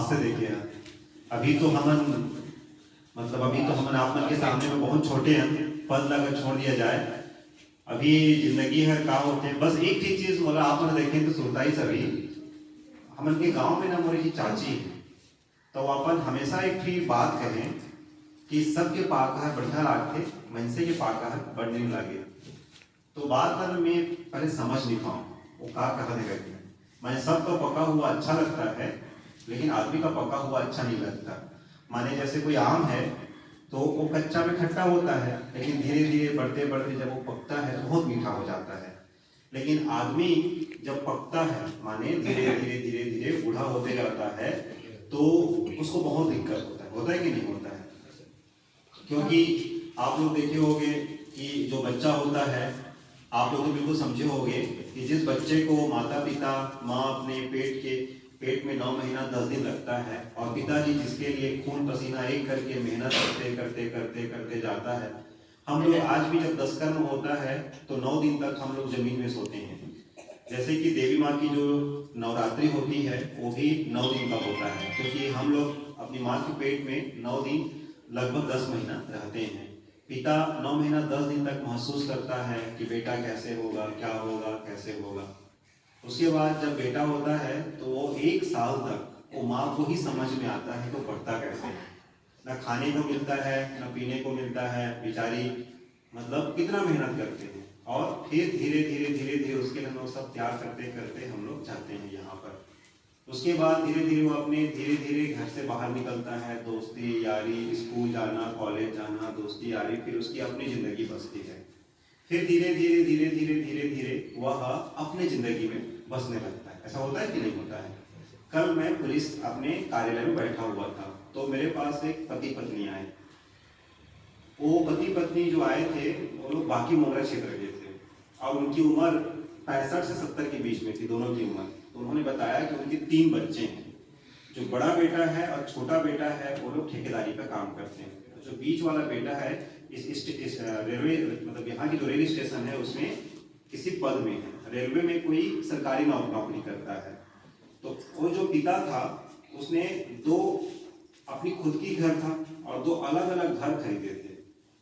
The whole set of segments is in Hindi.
से देखे हैं। अभी तो हमन आपमन के सामने में बहुत छोटे हैं, पद लगा छोड़ दिया जाए। अभी जिंदगी है का होते बस एक ही चीज मोला आप मन देखें तो सुनता ही सभी हमन के गांव में ना मोरी की चाची है, तो अपन हमेशा एक ही बात कहें कि सबके पाका बढ़िया लागते, मनसे के पाका बढ़ नहीं लागे। तो बात कर मैं पहले समझ नहीं पाऊँ वो का कहा देगा। मैं सबका पका हुआ अच्छा लगता है, लेकिन आदमी का पका हुआ अच्छा नहीं लगता। माने जैसे कोई आम है तो वो कच्चा में खट्टा होता है, लेकिन धीरे धीरे बढ़ते बढ़ते जब वो पकता है तो बहुत मीठा हो जाता है। लेकिन आदमी जब पकता है, माने धीरे धीरे धीरे धीरे बूढ़ा होते जाता है, तो उसको बहुत दिक्कत होता है कि नहीं होता है? क्योंकि आप लोग देखे होंगे कि जो बच्चा होता है, आप लोग तो बिल्कुल समझे होंगे कि जिस बच्चे को माता पिता माँ अपने पेट में 9 महीना 10 दिन लगता है, और पिताजी जिसके लिए खून पसीना एक करके मेहनत करते करते करते करते जाता है। हम लोग आज भी जब 10 कर्म होता है तो 9 दिन तक हम लोग जमीन में सोते हैं। जैसे कि देवी माँ की जो नवरात्रि होती है वो भी 9 दिन का होता है, क्योंकि हम लोग अपनी माँ के पेट में 9 दिन लगभग 10 महीना रहते हैं। पिता 9 महीना 10 दिन तक महसूस करता है कि बेटा कैसे होगा, क्या होगा, कैसे होगा। उसके बाद जब बेटा होता है तो वो 1 साल तक वो माँ को ही समझ में आता है तो पढ़ता कैसे है। ना खाने को मिलता है, ना पीने को मिलता है, बेचारी मतलब कितना मेहनत करते हैं। और फिर धीरे धीरे धीरे धीरे उसके लिए हम लोग सब त्याग करते करते हम लोग जाते हैं यहाँ पर। उसके बाद धीरे धीरे वो अपने धीरे धीरे घर से बाहर निकलता है, दोस्ती यारी, स्कूल जाना, कॉलेज जाना, दोस्ती यारी, फिर उसकी अपनी जिंदगी बसती है। फिर धीरे धीरे धीरे धीरे धीरे धीरे वह अपने जिंदगी में बसने लगता है। ऐसा होता है कि नहीं होता है? कल मैं पुलिस अपने कार्यालय में बैठा हुआ था, तो मेरे पास एक पति पत्नी आए। वो पति पत्नी जो आए थे वो लोग बाकी मोगरा क्षेत्र के थे, और उनकी उम्र 65 से 70 के बीच में थी, दोनों की उम्र। तो उन्होंने बताया कि उनके 3 बच्चे हैं। जो बड़ा बेटा है और छोटा बेटा है वो लोग ठेकेदारी का काम करते हैं। जो बीच वाला बेटा है इस रेलवे मतलब यहाँ की जो रेलवे स्टेशन है उसमें किसी पद में है, रेलवे में कोई सरकारी नौकरी करता है। तो वो जो पिता था उसने 2 अपनी खुद की घर था और 2 अलग अलग घर खरीदे थे।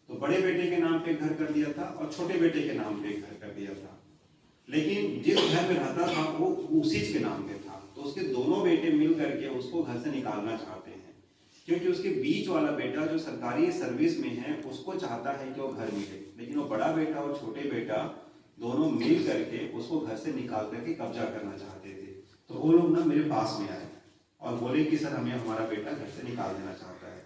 तो बड़े बेटे के नाम पे घर कर दिया था और छोटे बेटे के नाम पे घर कर दिया था। लेकिन जिस घर में रहता था वो उसी के नाम पे था। तो उसके दोनों बेटे मिल करके उसको घर से निकालना चाहते हैं, क्योंकि उसके बीच वाला बेटा जो सरकारी सर्विस में है उसको चाहता है कि वो घर मिले, लेकिन वो बड़ा बेटा और छोटे बेटा दोनों मिल करके उसको घर से निकाल करके कब्जा करना चाहते थे। तो वो लोग ना मेरे पास में आए और बोले कि सर हमें हमारा बेटा घर से निकाल देना चाहता है।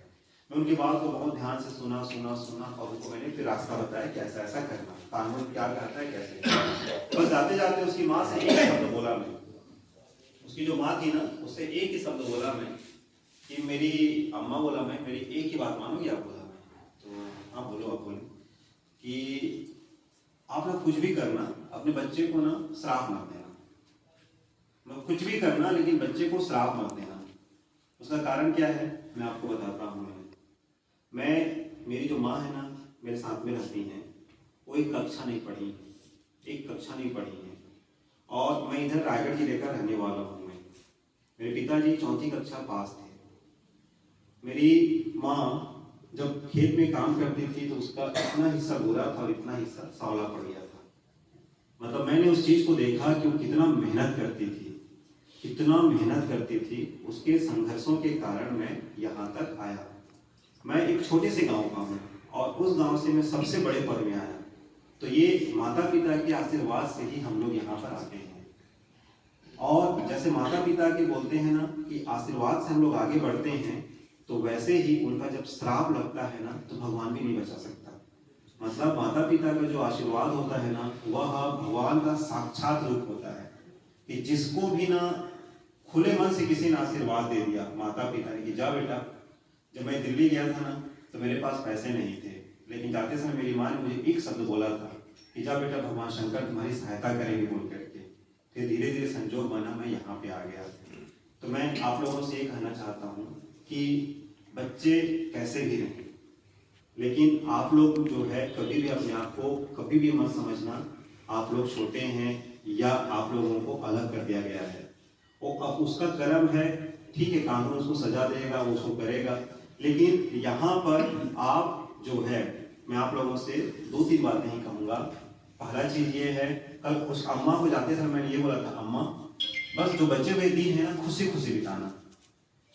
मैं उनकी बात को बहुत ध्यान से सुना और उनको मैंने फिर रास्ता बताया कि ऐसा ऐसा करना, कानून क्या कहता है कैसे। बस जाते जाते उसकी माँ से एक शब्द बोला मैं, उसकी जो माँ थी ना उससे एक ही शब्द बोला मैं कि मेरी अम्मा, बोला मैं मेरी एक ही बात मानोगी आप? बोला मैं तो हाँ बोलो। आप बोले कि आप लोग कुछ भी करना, अपने बच्चे को ना श्राप मत देना। मतलब कुछ भी करना लेकिन बच्चे को श्राप मत देना। उसका कारण क्या है मैं आपको बताता हूँ। मेरी जो माँ है ना मेरे साथ में रहती हैं, वो एक कक्षा नहीं पढ़ी है, और मैं इधर रायगढ़ जिले का रहने वाला हूँ। मेरे पिताजी 4वीं कक्षा पास थे। मेरी माँ जब खेत में काम करती थी तो उसका इतना हिस्सा गोरा था और इतना हिस्सा सांवला पड़ गया था। मतलब मैंने उस चीज को देखा कि वो कितना मेहनत करती थी। उसके संघर्षों के कारण मैं यहाँ तक आया। मैं एक छोटे से गांव का हूँ और उस गांव से मैं सबसे बड़े पद में आया। तो ये माता पिता के आशीर्वाद से ही हम लोग यहाँ पर आते हैं। और जैसे माता पिता के बोलते हैं ना कि आशीर्वाद से हम लोग आगे बढ़ते हैं, तो वैसे ही उनका जब श्राप लगता है ना तो भगवान भी नहीं बचा सकता। मतलब माता पिता का जो आशीर्वाद होता है ना वह भगवान का साक्षात रूप होता है, कि जिसको भी ना खुले मन से किसी ने आशीर्वाद दे दिया माता पिता ने कि जा बेटा। जब मैं दिल्ली गया था ना तो मेरे पास पैसे नहीं थे, लेकिन जाते समय मेरी माँ ने मुझे एक शब्द बोला था कि जा बेटा भगवान शंकर तुम्हारी सहायता करेंगे बोल करके। फिर धीरे धीरे संजोग बना मैं यहाँ पे आ गया। तो मैं आप लोगों से ये कहना चाहता हूँ कि बच्चे कैसे भी रहें, लेकिन आप लोग जो है कभी भी अपने आप को कभी भी मत समझना आप लोग छोटे हैं या आप लोगों को अलग कर दिया गया है। वो अब उसका कर्म है, ठीक है, कानून उसको सजा देगा, वो उसको करेगा। लेकिन यहाँ पर आप जो है, मैं आप लोगों से 2-3 बातें ही कहूँगा। पहला चीज ये है, कल उस अम्मा को जाते समय मैंने ये बोला था, अम्मा बस जो बचे हुए दिन है ना खुशी खुशी बिताना।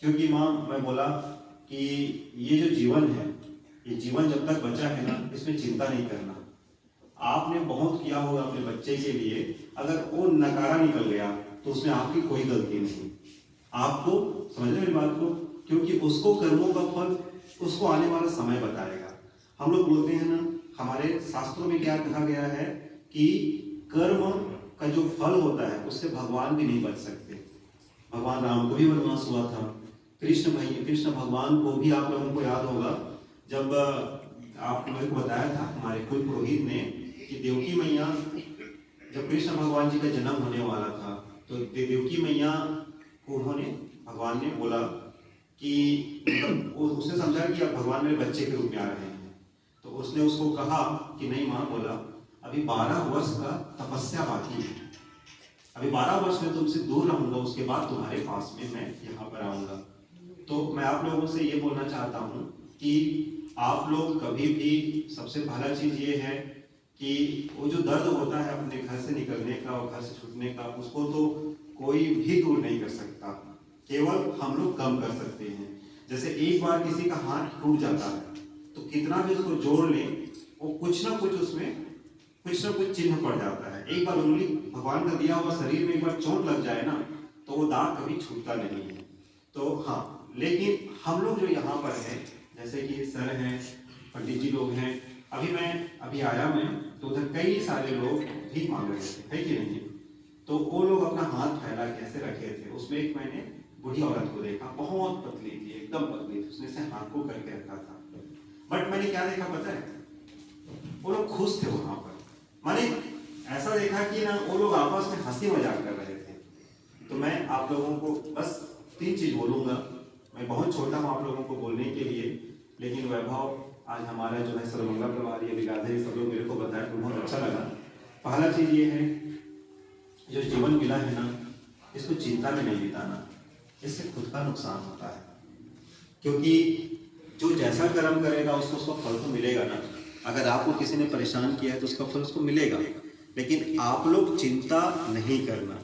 क्योंकि माँ, मैं बोला कि ये जो जीवन है, ये जीवन जब तक बचा है ना, इसमें चिंता नहीं करना। आपने बहुत किया होगा अपने बच्चे के लिए, अगर वो नकारा निकल गया तो उसमें आपकी कोई गलती नहीं। आपको समझ रहे मेरी बात को? क्योंकि उसको कर्मों का फल उसको आने वाला समय बताएगा। हम लोग बोलते हैं ना, हमारे शास्त्रों में क्या कहा गया है कि कर्म का जो फल होता है उससे भगवान भी नहीं बच सकते। भगवान राम को भी वनवास हुआ था, कृष्ण भगवान को भी आप लोगों को याद होगा, जब आप लोगों को बताया था हमारे कुल पुरोहित ने कि देवकी मैया, जब कृष्ण भगवान जी का जन्म होने वाला था तो देवकी मैया को उन्होंने, भगवान ने बोला कि उसने समझा कि अब भगवान मेरे बच्चे के रूप में आ रहे हैं। तो उसने उसको कहा कि नहीं माँ, बोला अभी 12 वर्ष का तपस्या बाकी है, अभी 12 वर्ष में तुमसे दूर रहूंगा, उसके बाद तुम्हारे पास में मैं यहाँ पर आऊंगा। तो मैं आप लोगों से ये बोलना चाहता हूँ कि आप लोग कभी भी, सबसे पहला चीज ये है कि वो जो दर्द होता है अपने घर से निकलने का और घर से छूटने का, उसको तो कोई भी दूर नहीं कर सकता, केवल हम लोग कम कर सकते हैं। जैसे एक बार किसी का हाथ टूट जाता है तो कितना भी उसको जोड़ ले, वो कुछ ना कुछ उसमें कुछ ना कुछ चिन्ह पड़ जाता है। एक बार उंगली, भगवान का दिया हुआ शरीर में एक बार चोट लग जाए ना तो वो दाग कभी छूटता नहीं है। तो हाँ, लेकिन हम लोग जो यहाँ पर हैं, जैसे कि सर हैं, पंडित जी लोग हैं, अभी आया मैं तो उधर कई सारे लोग भीख मांग रहे थे, है कि नहीं? तो वो लोग अपना हाथ फैला कैसे रखे थे, उसमें एक मैंने बूढ़ी औरत को देखा, बहुत पतली थी, एकदम पतली थी, उसने से हाथ को करके रखा था। बट मैंने क्या देखा पता है? वो लोग खुश थे वहां पर। मैंने ऐसा देखा कि ना वो लोग आपस में हंसी मजाक कर रहे थे। तो मैं आप लोगों को बस 3 चीज बोलूंगा। मैं बहुत छोटा हूँ आप लोगों को बोलने के लिए, लेकिन वैभव आज हमारा जो है सर्वमंगला प्रभारी विराधे सब लोग मेरे को बताया तो बहुत अच्छा लगा। पहला चीज ये है, जो जीवन मिला है ना, इसको चिंता में नहीं बिताना, इससे खुद का नुकसान होता है। क्योंकि जो जैसा कर्म करेगा उसको उसका फल तो मिलेगा ना। अगर आपको किसी ने परेशान किया है तो उसका फल उसको मिलेगा, लेकिन आप लोग चिंता नहीं करना।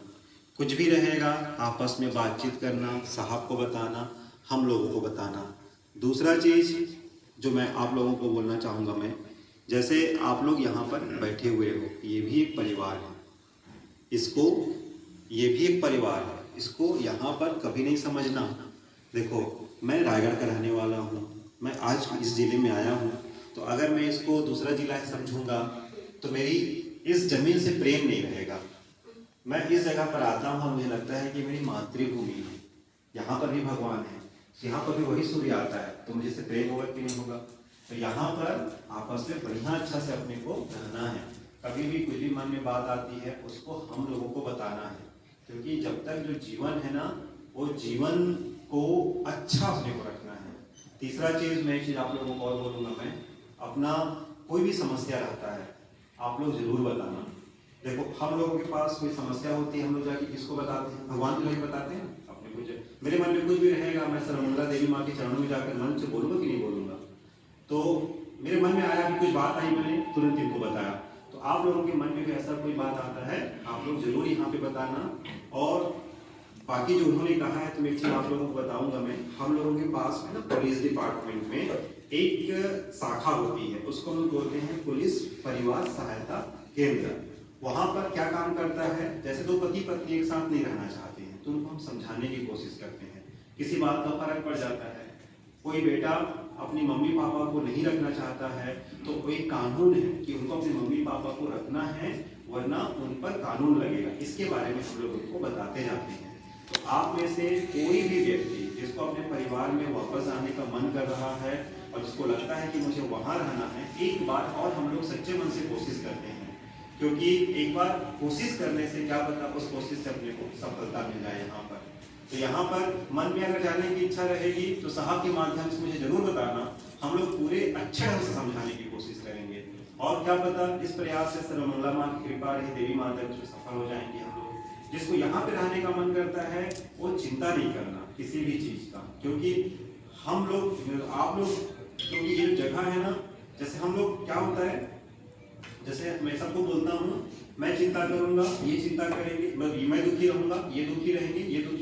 कुछ भी रहेगा आपस में बातचीत करना, साहब को बताना, हम लोगों को बताना। दूसरा चीज जो मैं आप लोगों को बोलना चाहूँगा, मैं जैसे आप लोग यहाँ पर बैठे हुए हो, ये भी एक परिवार है, इसको, ये भी एक परिवार है, इसको यहाँ पर कभी नहीं समझना। देखो, मैं रायगढ़ का रहने वाला हूँ, मैं आज इस जिले में आया हूँ, तो अगर मैं इसको दूसरा जिला समझूंगा तो मेरी इस जमीन से प्रेम नहीं रहेगा। मैं इस जगह पर आता हूँ और मुझे लगता है कि मेरी मातृभूमि है, यहाँ पर भी भगवान है, यहाँ पर भी वही सूर्य आता है, तो मुझे से प्रेम होगा कि नहीं होगा? तो यहाँ पर आपस में बढ़िया अच्छा से अपने को रहना है। कभी भी कुछ भी मन में बात आती है उसको हम लोगों को बताना है, क्योंकि जब तक जो जीवन है ना, वो जीवन को अच्छा अपने को रखना है। तीसरा चीज, मैं चीज आप लोगों को और बोलूंगा, मैं अपना कोई भी समस्या रहता है आप लोग जरूर बताना। देखो, हम लोगों के पास कोई समस्या होती है, हम लोग जाके किसको बताते हैं? भगवान को जाके बताते हैं। अपने कुछ मेरे मन में कुछ भी रहेगा, मैं सर्वमंगला देवी माँ के चरणों में जाकर मन से बोलूंगा कि नहीं बोलूंगा? तो मेरे मन में आया कि कुछ बात आई, मैंने तुरंत इनको बताया। तो आप लोगों के मन में भी ऐसा कोई बात आता है, आप लोग जरूर यहाँ पे बताना। और बाकी जो उन्होंने कहा है तो एक चीज आप लोगों को बताऊंगा मैं, हम लोगों के पास में ना पुलिस डिपार्टमेंट में एक शाखा होती है, उसको हम बोलते हैं पुलिस परिवार सहायता केंद्र। वहां पर क्या काम करता है, जैसे दो पति पत्नी एक साथ नहीं रहना चाहते हैं तो उनको हम समझाने की कोशिश करते हैं। किसी बात का फर्क पड़ जाता है, कोई बेटा अपनी मम्मी पापा को नहीं रखना चाहता है तो एक कानून है कि उनको अपने मम्मी पापा को रखना है, वरना उन पर कानून लगेगा। इसके बारे में हम लोग उनको बताते जाते हैं। तो आप में से कोई भी व्यक्ति जिसको अपने परिवार में वापस आने का मन कर रहा है और जिसको लगता है कि मुझे वहां रहना है, एक बार और हम लोग सच्चे मन से कोशिश करते हैं, क्योंकि एक बार कोशिश करने से क्या पता उस कोशिश से अपने को सफलता मिल जाए। यहाँ पर तो यहाँ पर मन में अगर जाने की इच्छा रहेगी तो साहब के माध्यम से मुझे जरूर बताना, हम लोग पूरे अच्छे ढंग से समझाने की कोशिश करेंगे। और क्या पता इस प्रयास से सर्वमंगला माँ की कृपा रही, देवी माता की सफल हो जाएंगे हम लोग। जिसको यहाँ पे रहने का मन करता है वो चिंता नहीं करना किसी भी चीज का, क्योंकि हम लोग आप लोग, क्योंकि ये जगह है ना, जैसे हम लोग क्या होता है, जैसे मैं सबको बोलता हूँ मैं चिंता करूंगा, ये चिंता करेंगे, मैं दुखी रहूंगा, ये दुखी रहेंगे, ये दुखी